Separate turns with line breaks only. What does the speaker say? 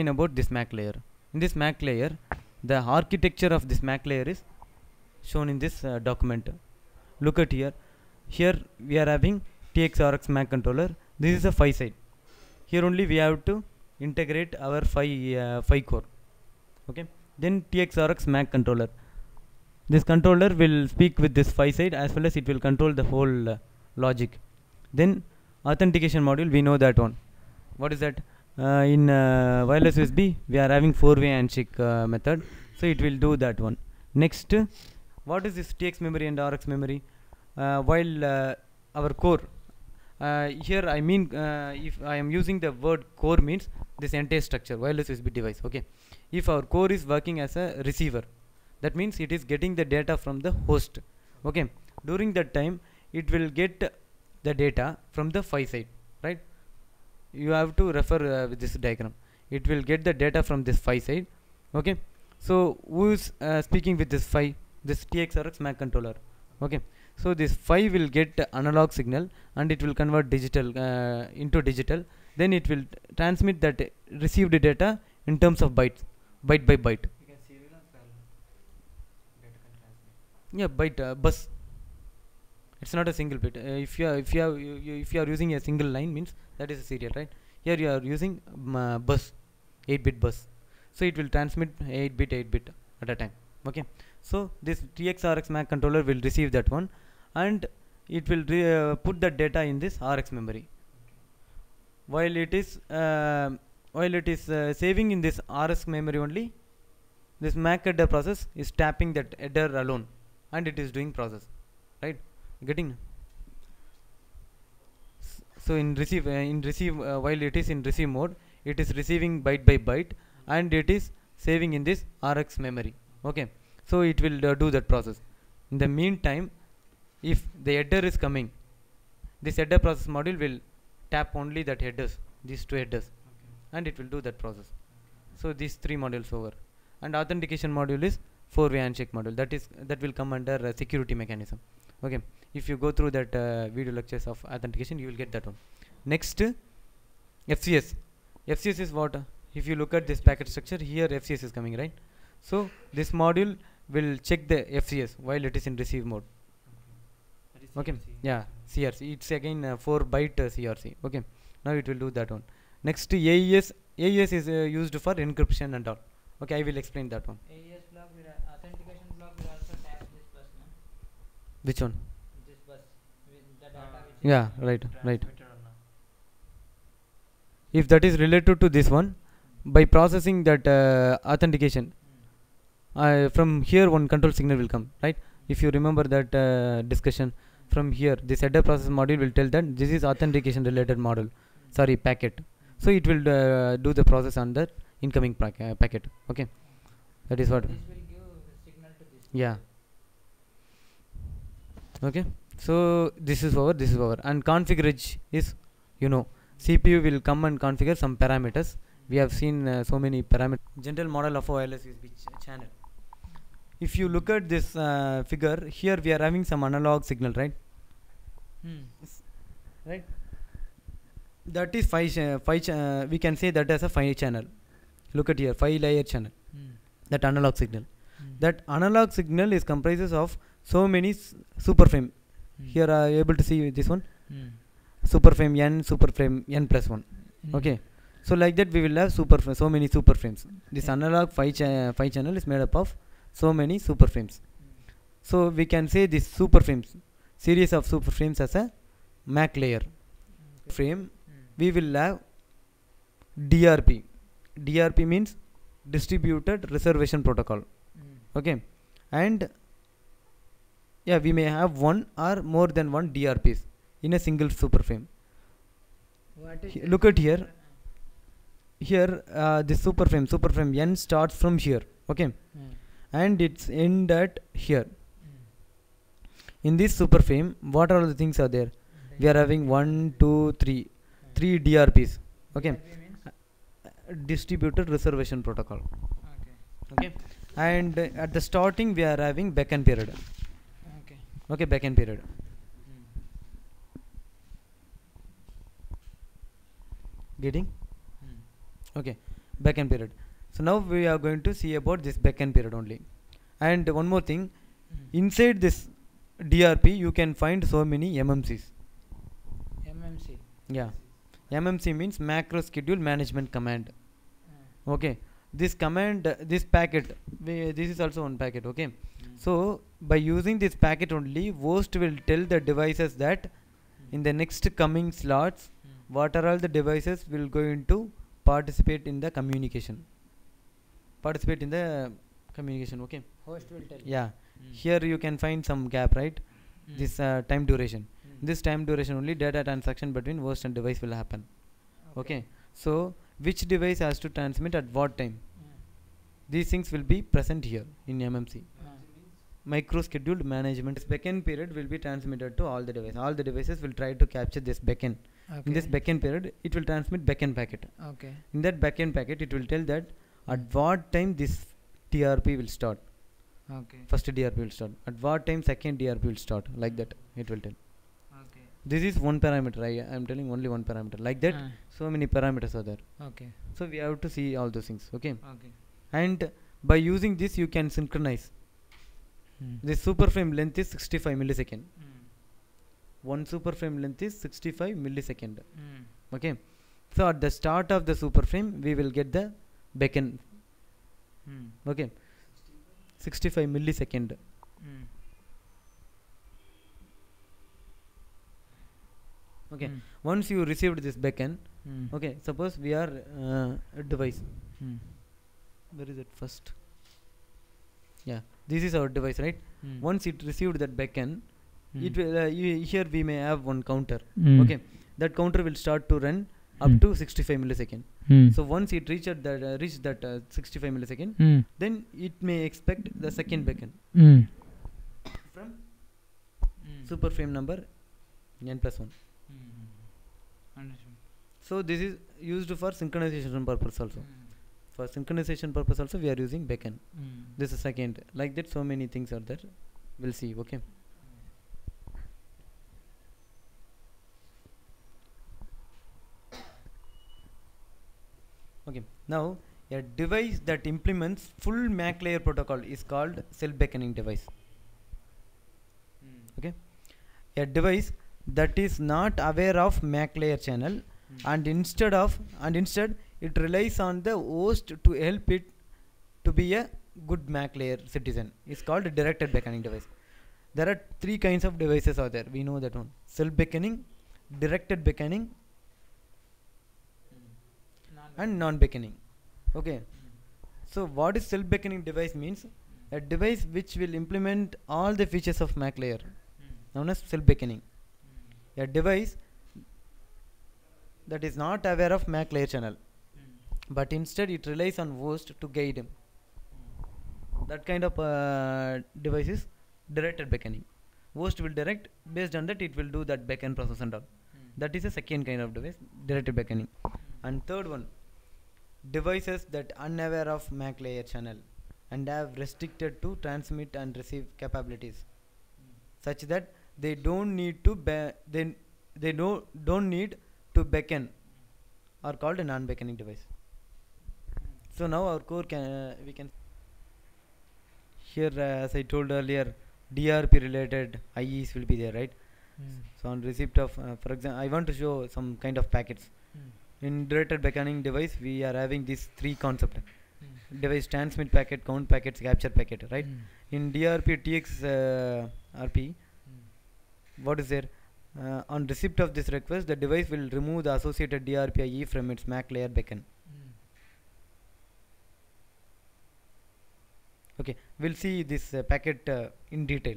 about this MAC layer. In this MAC layer, the architecture of this MAC layer is shown in this document. Look at here. Here we are having TXRX MAC controller. This is a 5 side. Here only we have to integrate our 5 core. Okay. Then TXRX MAC controller. This controller will speak with this 5 side as well as it will control the whole logic. Then authentication module, we know that one. What is that? In wireless USB we are having 4-way handshake method, so it will do that one. Next, what is this TX memory and RX memory? While our core, here I mean if I am using the word core means this entire structure, wireless USB device. Okay, if our core is working as a receiver, that means it is getting the data from the host. Okay, during that time it will get the data from the 5 side, right? You have to refer with this diagram. It will get the data from this 5 side. Okay, so who is speaking with this 5? This TXRX MAC controller. Okay, so this 5 will get analog signal and it will convert digital into digital. Then it will transmit that received data in terms of bytes, byte by byte.
You can serial or parallel data can transmit.
Yeah, byte bus. It's not a single bit. If you are using a single line, means that is a serial, right? Here you are using bus, 8-bit bus, so it will transmit 8-bit at a time. Okay, so this TXRX MAC controller will receive that one, and it will put that data in this RX memory. While it is saving in this RX memory only, this MAC header process is tapping that header alone, and it is doing process, right? Getting. So in receive while it is in receive mode, it is receiving byte by byte and it is saving in this RX memory. Okay, so it will do that process. In the meantime, if the header is coming, this header process module will tap only that headers, these 2 headers, and it will do that process. So these 3 modules over, and authentication module is 4-way handshake module. That will come under security mechanism. Okay, if you go through that video lectures of authentication, you will get that one. Next, FCS. FCS is what? If you look at this packet structure, here FCS is coming, right? So this module will check the FCS while it is in receive mode. Okay, yeah, CRC. It's again 4-byte CRC. Okay, now it will do that one. Next, AES. AES is used for encryption and all. Okay, I will explain that one.
AES block will authentication block will also tap this bus, no?
Which one?
This bus with the data which
Yeah,
is
right.
transmitted or not.
If that is related to this one, by processing that authentication, from here one control signal will come, right? If you remember that discussion, from here this header process module will tell that this is authentication related model, sorry, packet. So it will do the process on the incoming packet. Okay, that is what.
This will give the signal to this.
Yeah. Okay, so this is over, and configure is, CPU will come and configure some parameters. We have seen so many parameters. General model of wireless USB channel. If you look at this figure, here we are having some analog signal, right? Right. That is we can say that as a 5 channel. Look at here, 5-layer channel. That analog signal. That analog signal is comprises of so many super frame. Here are you able to see this one? Super frame N, super frame N plus 1. Okay, so like that we will have so many super frames. This analog 5 channel is made up of so many super frames. So we can say this super frames, series of super frames as a MAC layer. Frame we will have DRP. DRP means distributed reservation protocol. Okay, and yeah, we may have one or more than one DRPs in a single super frame. Look at here. Here this super frame N starts from here. Okay, and it's end at here. In this super frame, what are the things are there? We are having 1, 2, 3 DRPs. Okay, distributed reservation protocol. Okay, and at the starting we are having beacon period. Okay, beacon period. Getting? Okay, backend period. So now we are going to see about this backend period only. And one more thing, inside this DRP you can find so many MMCs.
MMC.
Yeah, MMC means macro schedule management command. Okay, this command, this packet, this is also one packet. Okay, so by using this packet only, host will tell the devices that in the next coming slots, what are all the devices will going to participate in the communication. Participate in the communication. Okay.
Host will tell.
Yeah. Here you can find some gap, right? This time duration. This time duration only data transaction between host and device will happen. Okay. So which device has to transmit at what time? These things will be present here in MMC. Micro scheduled management. This backend period will be transmitted to all the devices. All the devices will try to capture this backend.
Okay.
In this backend period, it will transmit backend packet.
Okay.
In that backend packet, it will tell that at what time this DRP will start.
Okay.
First DRP will start. At what time second DRP will start. Like that, it will tell.
Okay.
This is one parameter. I am telling only one parameter. Like that, so many parameters are there.
Okay.
So we have to see all those things. Okay.
Okay.
And by using this, you can synchronize. This super frame length is 65 millisecond. One super frame length is 65 millisecond. Okay. So at the start of the super frame, we will get the backend. Okay. 65 millisecond. Okay. Once you received this backend, okay, suppose we are a device. Where is it first? Yeah, this is our device, right? Once it received that backend, it will, here we may have one counter. Okay, that counter will start to run up to 65 millisecond. So once it reached that 65 millisecond, then it may expect the second backend from super frame number n+1.
Understood.
So this is used for synchronization purpose also. For synchronization purpose also we are using backend. This is second. Like that, so many things are there. We'll see. Okay. Okay. Now a device that implements full MAC layer protocol is called self-beckoning device. Okay. A device that is not aware of MAC layer channel and instead it relies on the host to help it to be a good MAC layer citizen is called a directed beckoning device. There are three kinds of devices out there. We know that one: self-beckoning, directed beckoning, and non-beckoning. Okay. So what is self-beckoning device means? A device which will implement all the features of MAC layer, known as self-beckoning. A device that is not aware of MAC layer channel, but instead it relies on host to guide him. That kind of device is directed beckoning. Host will direct, based on that it will do that backend process and all. That is a second kind of device, directed beckoning. And third one, devices that unaware of MAC layer channel and have restricted to transmit and receive capabilities, such that they don't need to don't need to beckon, are called a non-beckoning device. So now our core we can here, as I told earlier, DRP related IEs will be there, right? So on receipt of for example, I want to show some kind of packets. In directed beckoning device we are having these three concepts: device transmit packet, count packets, capture packet, right? In DRP TX RP, what is there? On receipt of this request, the device will remove the associated DRP IE from its MAC layer beacon. Okay, we'll see this packet in detail.